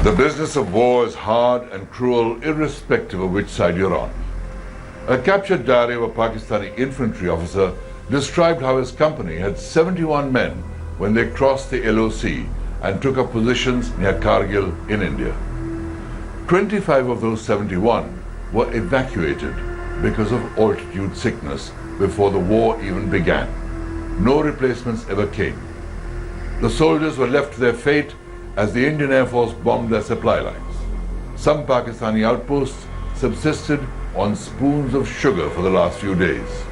The business of war is hard and cruel irrespective of which side you're on. A captured diary of a Pakistani infantry officer described how his company had 71 men when they crossed the LOC and took up positions near Kargil in India. 25 of those 71 were evacuated because of altitude sickness before the war even began. No replacements ever came. The soldiers were left to their fate as the Indian Air Force bombed their supply lines. Some Pakistani outposts subsisted on spoons of sugar for the last few days.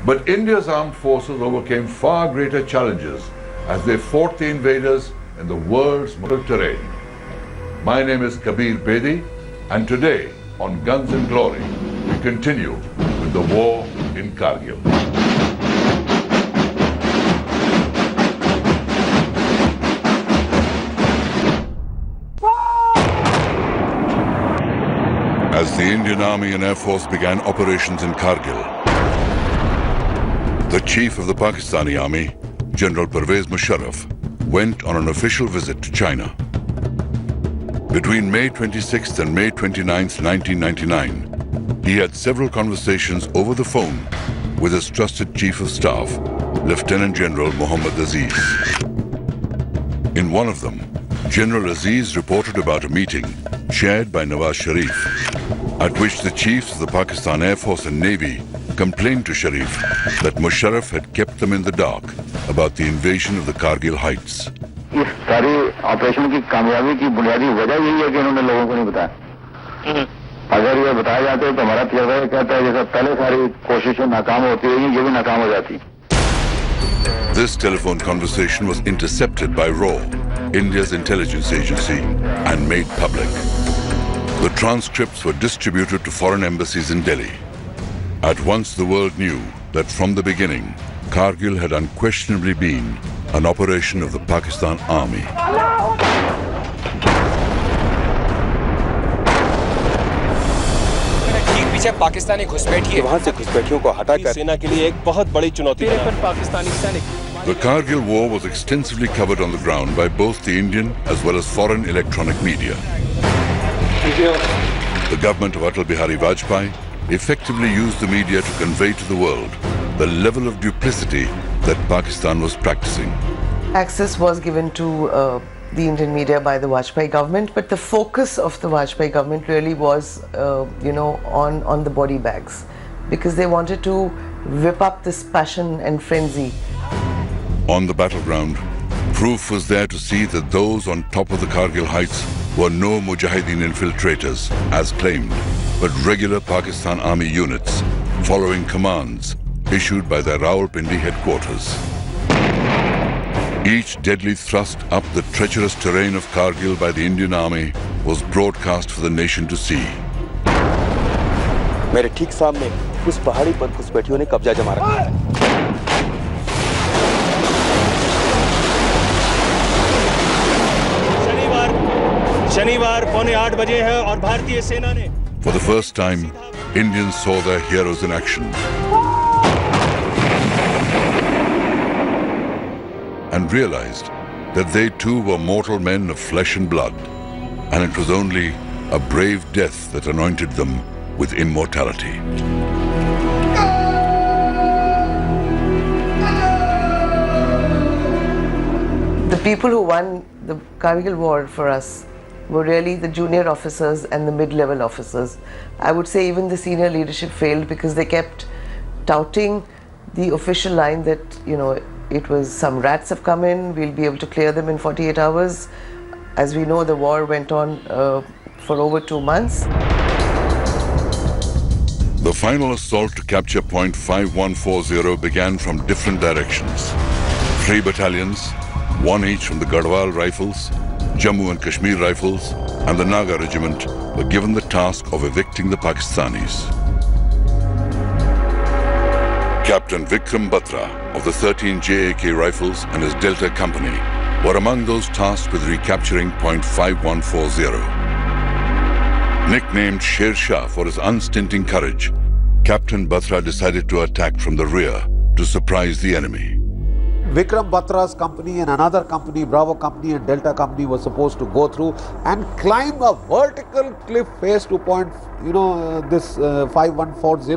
But India's armed forces overcame far greater challenges as they fought the invaders in the world's most terrain. My name is Kabir Bedi, and today on Guns and Glory, we continue with the war in Kargil. As the Indian Army and Air Force began operations in Kargil, the chief of the Pakistani Army, General Pervez Musharraf, went on an official visit to China. Between May 26th and May 29th, 1999, he had several conversations over the phone with his trusted chief of staff, Lieutenant General Mohammad Aziz. In one of them, General Aziz reported about a meeting chaired by Nawaz Sharif, at which the chiefs of the Pakistan Air Force and Navy complained to Sharif that Musharraf had kept them in the dark about the invasion of the Kargil heights. इस सारी operation की कामयाबी की बुनियादी वजह यही है कि इन्होंने लोगों को नहीं बताया। अगर ये बताया जाता है तो हमारा तजर्बा ये कहता है जैसे पहले सारी कोशिशें नाकाम होती रही, ये भी नाकाम हो जाती। This telephone conversation was intercepted by RAW, India's intelligence agency, and made public. The transcripts were distributed to foreign embassies in Delhi. At once the world knew that from the beginning, Kargil had unquestionably been an operation of the Pakistan Army. ठीक पीछे पाकिस्तानी घुसपैठिए वहां से घुसपैठियों को हटाकर सेना के लिए एक बहुत बड़ी चुनौती है। पाकिस्तानी सैनिक The Kargil War was extensively covered on the ground by both the Indian as well as foreign electronic media. The government of Atal Bihari Vajpayee effectively used the media to convey to the world the level of duplicity that Pakistan was practicing. Access was given to the Indian media by the Vajpayee government, but the focus of the Vajpayee government really was, on the body bags, because they wanted to whip up this passion and frenzy. On the battleground, proof was there to see that those on top of the Kargil heights were no Mujahideen infiltrators, as claimed, but regular Pakistan Army units following commands issued by their Rawalpindi headquarters. Each deadly thrust up the treacherous terrain of Kargil by the Indian Army was broadcast for the nation to see. मेरे ठीक सामने उस पहाड़ी पर घुसपैठियों ने कब्जा जमा रखा है। शनिवार 7:45 बजे है और भारतीय सेना ने For the first time, Indians saw their heroes in action and realized that they too were mortal men of flesh and blood, and it was only a brave death that anointed them with immortality. The people who won the Kargil war for us were really the junior officers and the mid-level officers. I would say even the senior leadership failed because they kept touting the official line that, it was some rats have come in, we'll be able to clear them in 48 hours. As we know, the war went on for over 2 months. The final assault to capture point 5140 began from different directions. 3 battalions, 1 each from the Garhwal Rifles, Jammu and Kashmir Rifles, and the Naga Regiment were given the task of evicting the Pakistanis. Captain Vikram Batra of the 13 JAK Rifles and his Delta Company were among those tasked with recapturing point 5140. Nicknamed Sher Shah for his unstinting courage, Captain Batra decided to attack from the rear to surprise the enemy. Vikram Batra's company and another company, Bravo company and Delta company, was supposed to go through and climb a vertical cliff face to point, this 5140,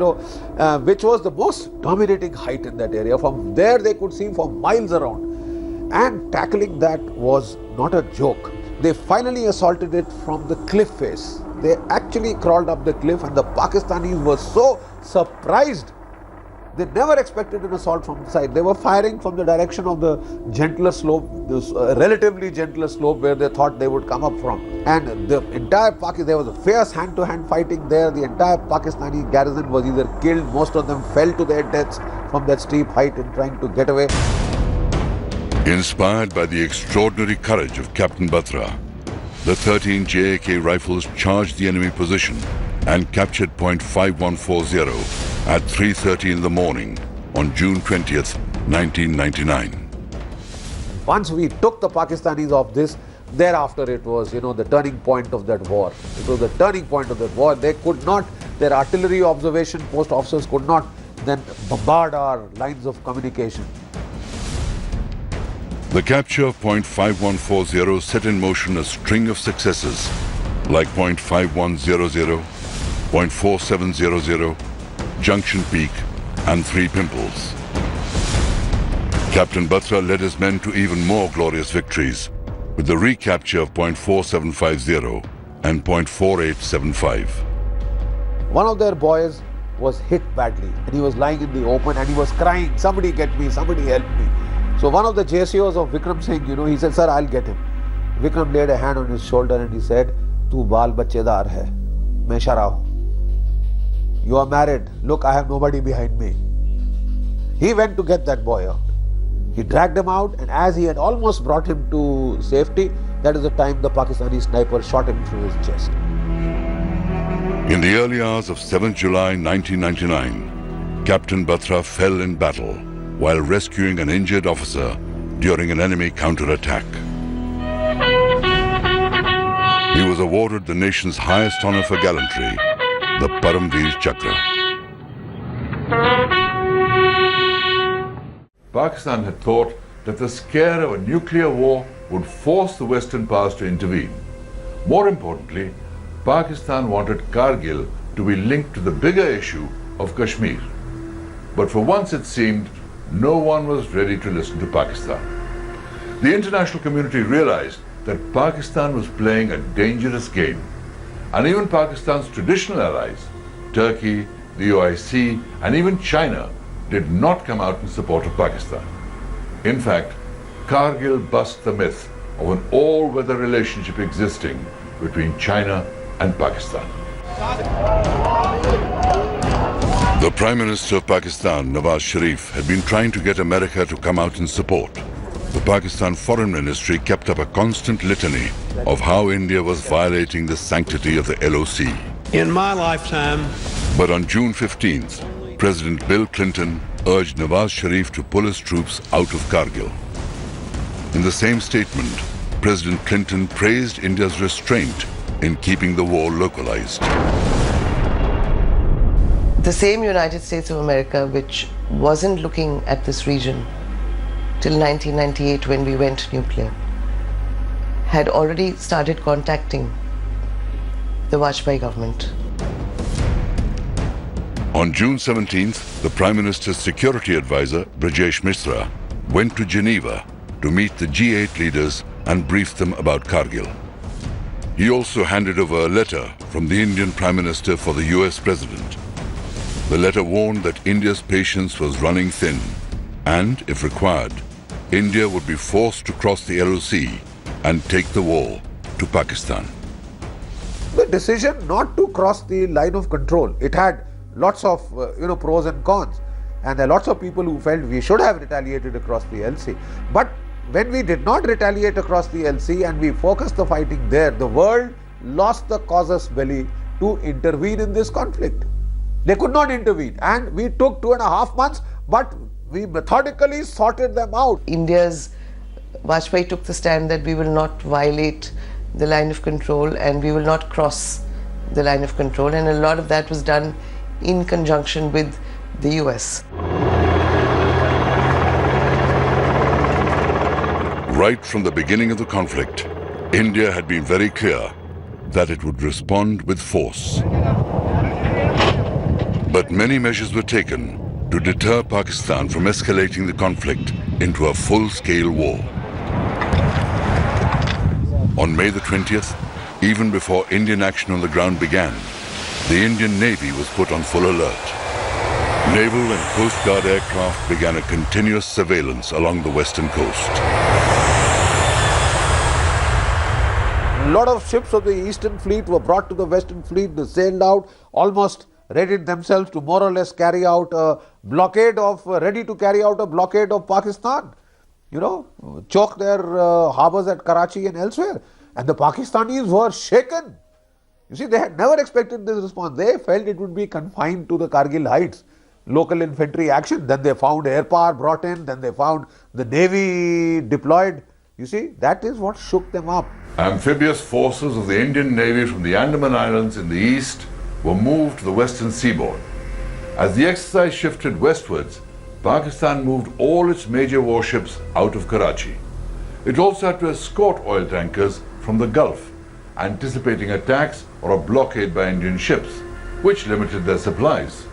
which was the most dominating height in that area. From there they could see for miles around, and tackling that was not a joke. They finally assaulted it from the cliff face. They actually crawled up the cliff, and the Pakistanis were so surprised. They never expected an assault from the side. They were firing from the direction of the gentler slope, this relatively gentler slope where they thought they would come up from. And the entire there was a fierce hand-to-hand fighting there. The entire Pakistani garrison was either killed, most of them fell to their deaths from that steep height in trying to get away. Inspired by the extraordinary courage of Captain Batra, the 13 JAK rifles charged the enemy position and captured point 5140 at 3:30 in the morning on June 20th, 1999. Once we took the Pakistanis off this, thereafter it was, the turning point of that war. It was the turning point of that war. They could not, their artillery observation post officers could not then bombard our lines of communication. The capture of point 5140 set in motion a string of successes like point 5100, point 4700, Junction Peak and 3 Pimples. Captain Batra led his men to even more glorious victories with the recapture of point 4750 and point 4875. One of their boys was hit badly and he was lying in the open and he was crying, "Somebody get me, somebody help me." So one of the JCOs of Vikram Singh, he said, "Sir, I'll get him." Vikram laid a hand on his shoulder and he said, "Tu baal bachedar hai, main shara hu. You are married. Look, I have nobody behind me." He went to get that boy out. He dragged him out, and as he had almost brought him to safety, that is the time the Pakistani sniper shot him through his chest. In the early hours of 7th July 1999, Captain Batra fell in battle while rescuing an injured officer during an enemy counterattack. He was awarded the nation's highest honor for gallantry, the Paramveer Chakra. Pakistan had thought that the scare of a nuclear war would force the Western powers to intervene. More importantly, Pakistan wanted Kargil to be linked to the bigger issue of Kashmir. But for once it seemed no one was ready to listen to Pakistan. The international community realized that Pakistan was playing a dangerous game. And even Pakistan's traditional allies, Turkey, the OIC, and even China, did not come out in support of Pakistan. In fact, Kargil bust the myth of an all-weather relationship existing between China and Pakistan. The Prime Minister of Pakistan, Nawaz Sharif, had been trying to get America to come out in support. The Pakistan Foreign Ministry kept up a constant litany of how India was violating the sanctity of the LOC. In my lifetime. But on June 15th, President Bill Clinton urged Nawaz Sharif to pull his troops out of Kargil. In the same statement, President Clinton praised India's restraint in keeping the war localized. The same United States of America, which wasn't looking at this region till 1998 when we went nuclear, had already started contacting the Vajpayee government. On June 17th, the Prime Minister's security advisor, Brajesh Mishra, went to Geneva to meet the G8 leaders and brief them about Kargil. He also handed over a letter from the Indian Prime Minister for the US President. The letter warned that India's patience was running thin and, if required, India would be forced to cross the LOC and take the war to Pakistan. The decision not to cross the line of control, it had lots of pros and cons, and there are lots of people who felt we should have retaliated across the LC. But when we did not retaliate across the LC and we focused the fighting there, the world lost the casus belli to intervene in this conflict. They could not intervene, and we took 2.5 months, but we methodically sorted them out. India's Vajpayee took the stand that we will not violate the line of control and we will not cross the line of control, and a lot of that was done in conjunction with the US. Right from the beginning of the conflict, India had been very clear that it would respond with force. But many measures were taken to deter Pakistan from escalating the conflict into a full-scale war. On May the 20th, even before Indian action on the ground began, the Indian Navy was put on full alert. Naval and Coast Guard aircraft began a continuous surveillance along the western coast. A lot of ships of the Eastern Fleet were brought to the Western Fleet. They sailed out, almost readied themselves to more or less carry out a blockade of, ready to carry out a blockade of Pakistan. You know, choke their harbors at Karachi and elsewhere. And the Pakistanis were shaken. You see, they had never expected this response. They felt it would be confined to the Kargil heights. Local infantry action. Then they found air power brought in. Then they found the Navy deployed. You see, that is what shook them up. Amphibious forces of the Indian Navy from the Andaman Islands in the east were moved to the western seaboard. As the exercise shifted westwards, Pakistan moved all its major warships out of Karachi. It also had to escort oil tankers from the Gulf, anticipating attacks or a blockade by Indian ships, which limited their supplies.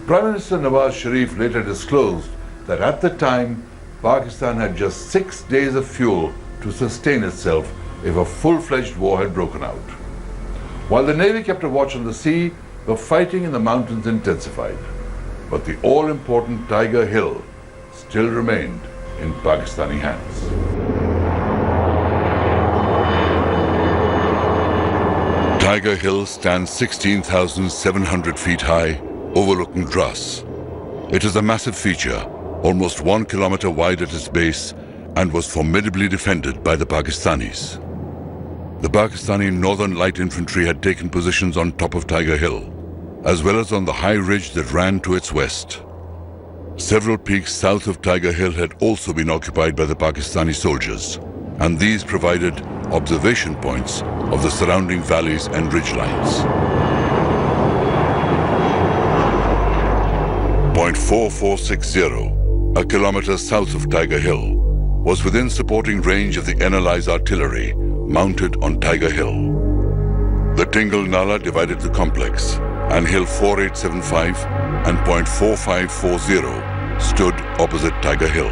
Prime Minister Nawaz Sharif later disclosed that at the time, Pakistan had just 6 days of fuel to sustain itself if a full-fledged war had broken out. While the Navy kept a watch on the sea, the fighting in the mountains intensified. But the all-important Tiger Hill still remained in Pakistani hands. Tiger Hill stands 16,700 feet high, overlooking Dras. It is a massive feature, almost 1 kilometer wide at its base, and was formidably defended by the Pakistanis. The Pakistani Northern Light Infantry had taken positions on top of Tiger Hill, as well as on the high ridge that ran to its west. Several peaks south of Tiger Hill had also been occupied by the Pakistani soldiers, and these provided observation points of the surrounding valleys and ridgelines. Point 4460, a kilometer south of Tiger Hill, was within supporting range of the NLI's artillery mounted on Tiger Hill. The Tingle Nala divided the complex, and Hill 4875 and Point 4540 stood opposite Tiger Hill.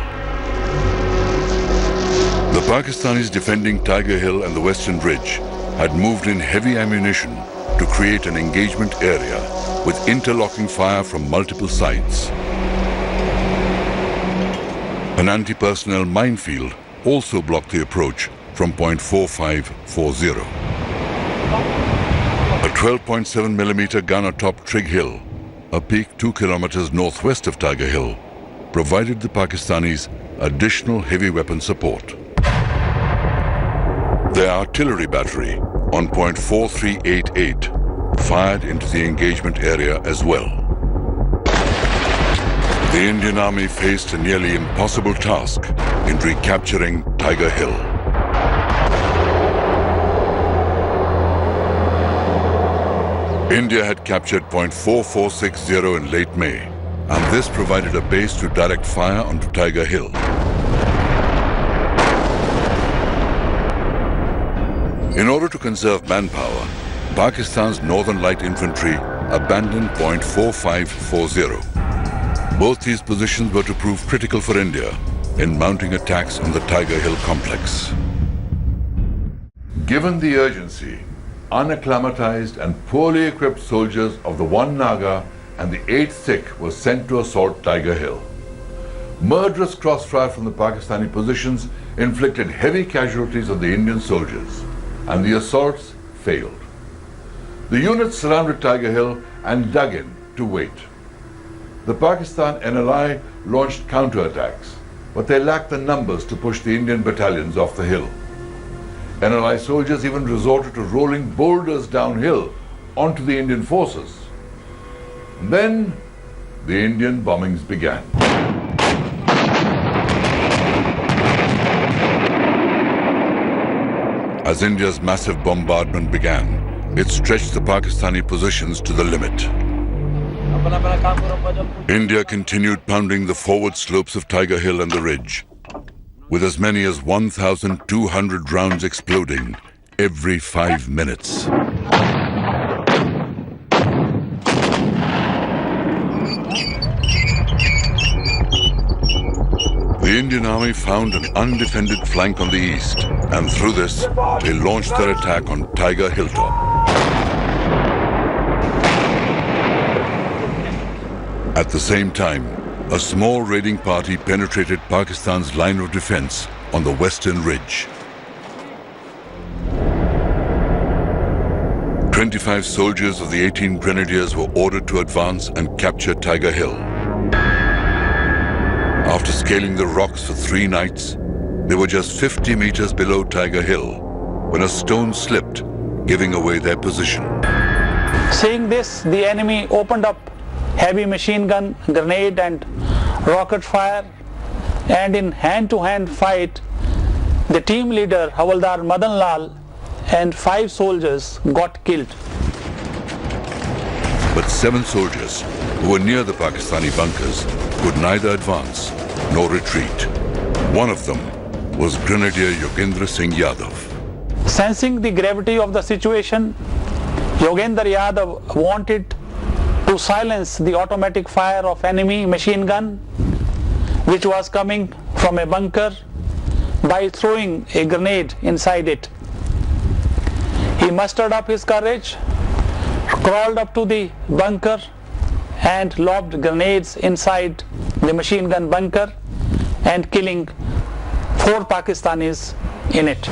The Pakistanis defending Tiger Hill and the Western Ridge had moved in heavy ammunition to create an engagement area with interlocking fire from multiple sides. An anti-personnel minefield also blocked the approach from Point 4540. A 12.7mm gun atop Trig Hill, a peak 2 kilometers northwest of Tiger Hill, provided the Pakistanis additional heavy weapon support. Their artillery battery on Point 4388 fired into the engagement area as well. The Indian Army faced a nearly impossible task in recapturing Tiger Hill. India had captured Point 4460 in late May, and this provided a base to direct fire onto Tiger Hill. In order to conserve manpower, Pakistan's Northern Light Infantry abandoned Point 4540. Both these positions were to prove critical for India in mounting attacks on the Tiger Hill complex. Given the urgency, unacclimatized and poorly equipped soldiers of the 1 Naga and the 8th Sikh were sent to assault Tiger Hill. Murderous crossfire from the Pakistani positions inflicted heavy casualties on the Indian soldiers, and the assaults failed. The units surrounded Tiger Hill and dug in to wait. The Pakistan NLI launched counterattacks, but they lacked the numbers to push the Indian battalions off the hill. NLI soldiers even resorted to rolling boulders downhill onto the Indian forces. And then the Indian bombings began. As India's massive bombardment began, it stretched the Pakistani positions to the limit. India continued pounding the forward slopes of Tiger Hill and the ridge. with as many as 1,200 rounds exploding every 5 minutes. The Indian Army found an undefended flank on the east, and through this, they launched their attack on Tiger Hilltop. At the same time, a small raiding party penetrated Pakistan's line of defense on the western ridge. 25 soldiers of the 18 Grenadiers were ordered to advance and capture Tiger Hill. After scaling the rocks for 3 nights, they were just 50 meters below Tiger Hill when a stone slipped, giving away their position. Seeing this, the enemy opened up heavy machine gun, grenade and rocket fire, and in hand-to-hand fight, the team leader Havaldar Madan Lal and 5 soldiers got killed. But 7 soldiers who were near the Pakistani bunkers could neither advance nor retreat. One of them was Grenadier Yogendra Singh Yadav. Sensing the gravity of the situation, Yogendra Yadav wanted to silence the automatic fire of enemy machine gun which was coming from a bunker by throwing a grenade inside it. He mustered up his courage, crawled up to the bunker and lobbed grenades inside the machine gun bunker and killing 4 Pakistanis in it.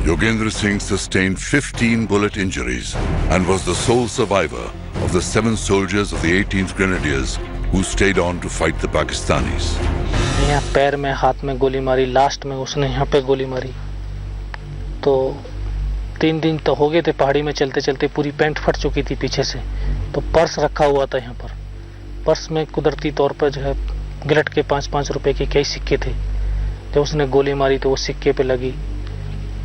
Yogendra Singh sustained 15 bullet injuries and was the sole survivor of the 7 soldiers of the 18th Grenadiers who stayed on to fight the Pakistanis. यहाँ पैर में हाथ में गोली मारी, last में उसने यहाँ पे गोली मारी। तो 3 दिन तो हो गए थे पहाड़ी में चलते चलते, पूरी पैंट फट चुकी थी पीछे से। तो पर्स रखा हुआ था यहाँ पर, पर्स में कुदरती तौर पर जो है गिलट के 5-5 रुपए के कई सिक्के थे। जब उसने गोली मारी तो वो सिक्के पे लगी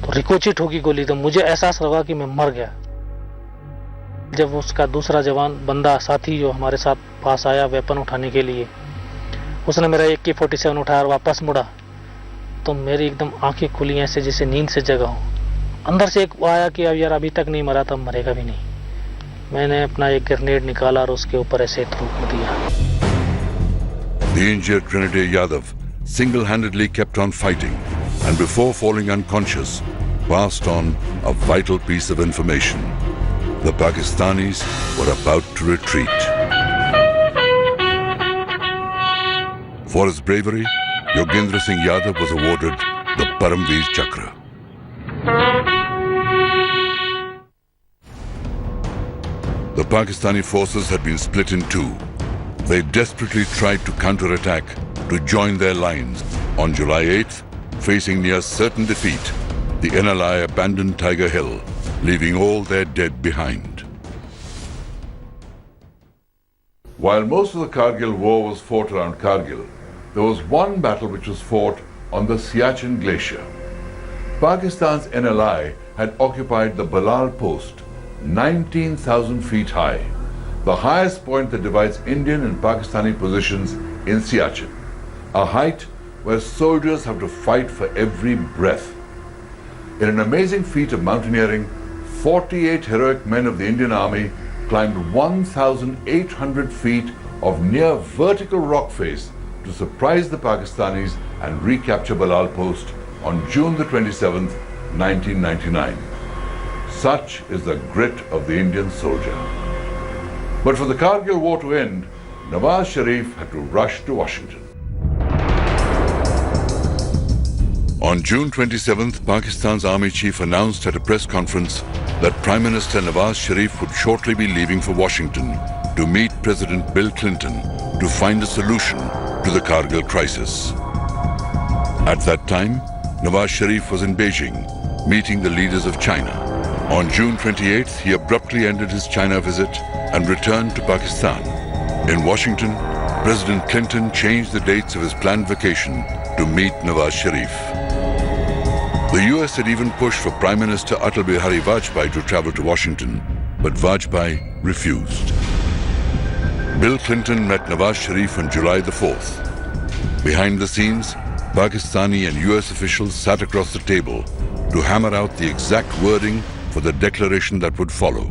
तो रिकोचिट होगी गोली, तो मुझे एहसास लगा कि मैं मर गया। जब उसका दूसरा जवान बंदा साथी जो हमारे साथ पास आया वेपन उठाने के लिए, उसने मेरा AK-47 उठाया और वापस मुड़ा, तो मेरी एकदम आंखें खुली ऐसे जैसे नींद से जगा हूँ। अंदर से एक आया कि अब यार अभी तक नहीं मरा तब मरेगा भी नहीं। मैंने अपना एक ग्रेनेड निकाला और उसके ऊपर ऐसे थूक दिया। The injured Grenadier Yadav single-handedly kept on fighting and before falling unconscious passed on a vital piece of information. The Pakistanis were about to retreat. For his bravery, Yogendra Singh Yadav was awarded the Paramveer Chakra. The Pakistani forces had been split in 2. They desperately tried to counterattack to join their lines. On July 8th, facing near certain defeat, the NLI abandoned Tiger Hill, leaving all their dead behind. While most of the Kargil war was fought around Kargil, there was one battle which was fought on the Siachen Glacier. Pakistan's NLI had occupied the Balal post, 19,000 feet high, the highest point that divides Indian and Pakistani positions in Siachen, a height where soldiers have to fight for every breath. In an amazing feat of mountaineering, 48 heroic men of the Indian Army climbed 1,800 feet of near vertical rock face to surprise the Pakistanis and recapture Balal post on June the 27th, 1999. Such is the grit of the Indian soldier. But for the Kargil war to end, Nawaz Sharif had to rush to Washington. On June 27th, Pakistan's army chief announced at a press conference that Prime Minister Nawaz Sharif would shortly be leaving for Washington to meet President Bill Clinton to find a solution to the Kargil crisis. At that time, Nawaz Sharif was in Beijing, meeting the leaders of China. On June 28th, he abruptly ended his China visit and returned to Pakistan. In Washington, President Clinton changed the dates of his planned vacation to meet Nawaz Sharif. The US had even pushed for Prime Minister Atal Bihari Vajpayee to travel to Washington, but Vajpayee refused. Bill Clinton met Nawaz Sharif on July the 4th. Behind the scenes, Pakistani and US officials sat across the table to hammer out the exact wording for the declaration that would follow.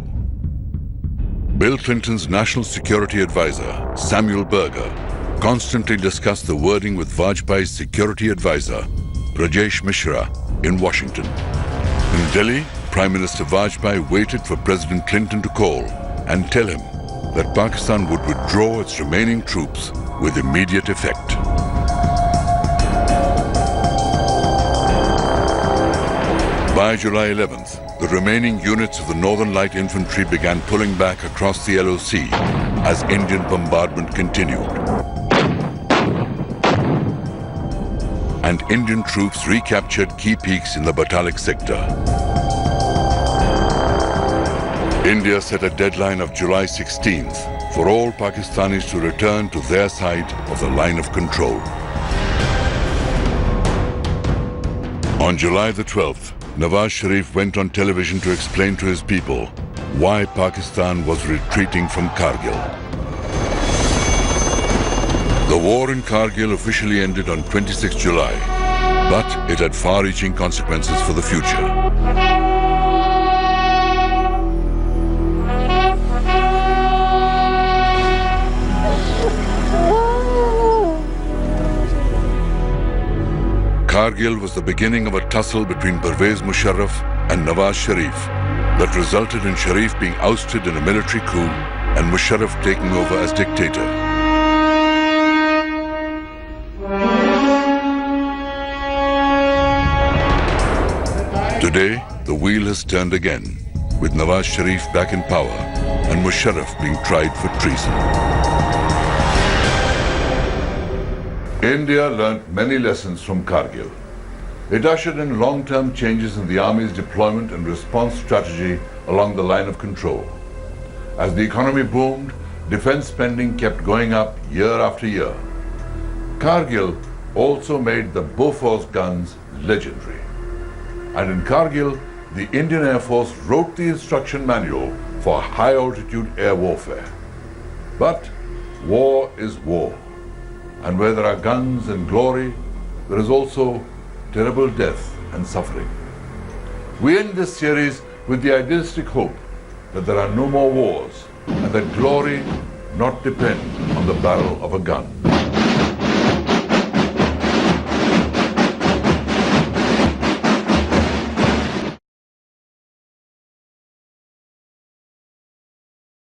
Bill Clinton's national security advisor, Samuel Berger, constantly discussed the wording with Vajpayee's security advisor, Rajesh Mishra, in Washington. In Delhi, Prime Minister Vajpayee waited for President Clinton to call and tell him that Pakistan would withdraw its remaining troops with immediate effect. By July 11th, the remaining units of the Northern Light Infantry began pulling back across the LOC as Indian bombardment continued. And Indian troops recaptured key peaks in the Batalik sector. India set a deadline of July 16th for all Pakistanis to return to their side of the line of control. On July the 12th, Nawaz Sharif went on television to explain to his people why Pakistan was retreating from Kargil. The war in Kargil officially ended on 26 July, but it had far-reaching consequences for the future. Kargil was the beginning of a tussle between Pervez Musharraf and Nawaz Sharif that resulted in Sharif being ousted in a military coup and Musharraf taking over as dictator. Today, the wheel has turned again, with Nawaz Sharif back in power and Musharraf being tried for treason. India learnt many lessons from Kargil. It ushered in long-term changes in the army's deployment and response strategy along the line of control. As the economy boomed, defense spending kept going up year after year. Kargil also made the Bofors guns legendary. And in Kargil, the Indian Air Force wrote the instruction manual for high-altitude air warfare. But war is war. And where there are guns and glory, there is also terrible death and suffering. We end this series with the idealistic hope that there are no more wars and that glory not depend on the barrel of a gun.